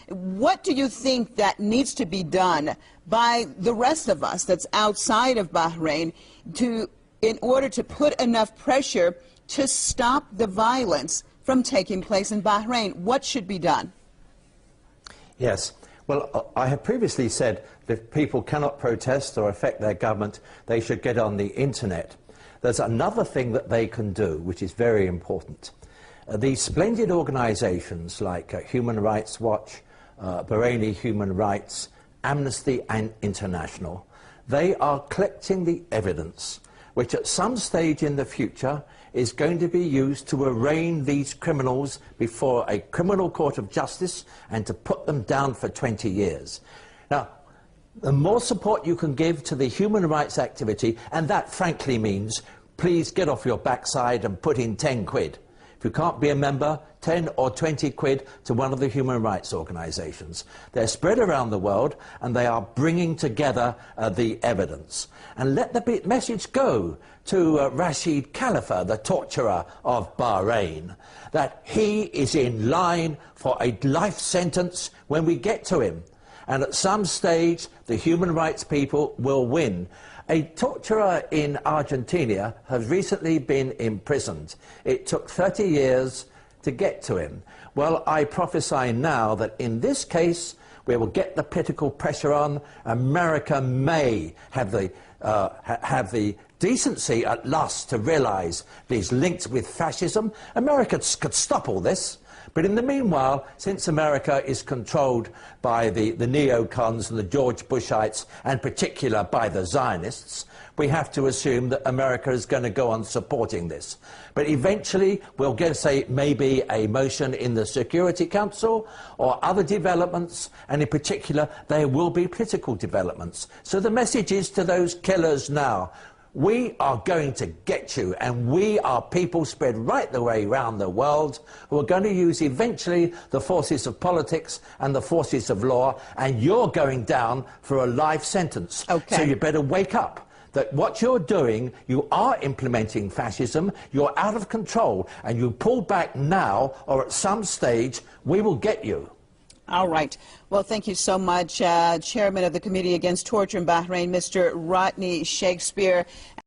What do you think that needs to be done by the rest of us that's outside of Bahrain in order to put enough pressure to stop the violence from taking place in Bahrain? What should be done? Yes. Well, I have previously said that if people cannot protest or affect their government, they should get on the internet. There's another thing that they can do, which is very important. These splendid organisations like Human Rights Watch, Bahraini Human Rights, Amnesty International, they are collecting the evidence which at some stage in the future is going to be used to arraign these criminals before a criminal court of justice and to put them down for 20 years. Now, the more support you can give to the human rights activity, and that frankly means please get off your backside and put in 10 quid. If you can't be a member, 10 or 20 quid to one of the human rights organisations. They're spread around the world and they are bringing together the evidence. And let the message go to Rashid Khalifa, the torturer of Bahrain, that he is in line for a life sentence when we get to him. And at some stage, the human rights people will win. A torturer in Argentina has recently been imprisoned. It took 30 years to get to him. Well, I prophesy now that in this case, we will get the political pressure on. America may have the decency at last to realise these links with fascism. America could stop all this. But in the meanwhile, since America is controlled by the neocons and the George Bushites, and in particular by the Zionists, we have to assume that America is going to go on supporting this. But eventually, we'll get, say, maybe a motion in the Security Council or other developments, and in particular, there will be political developments. So the message is to those killers now, we are going to get you, and we are people spread right the way around the world who are going to use eventually the forces of politics and the forces of law, and you're going down for a life sentence. Okay. So you better wake up. That what you're doing, you are implementing fascism, you're out of control, and you pull back now, or at some stage, we will get you. All right. Well, thank you so much, Chairman of the Committee Against Torture in Bahrain, Mr. Rodney Shakespeare.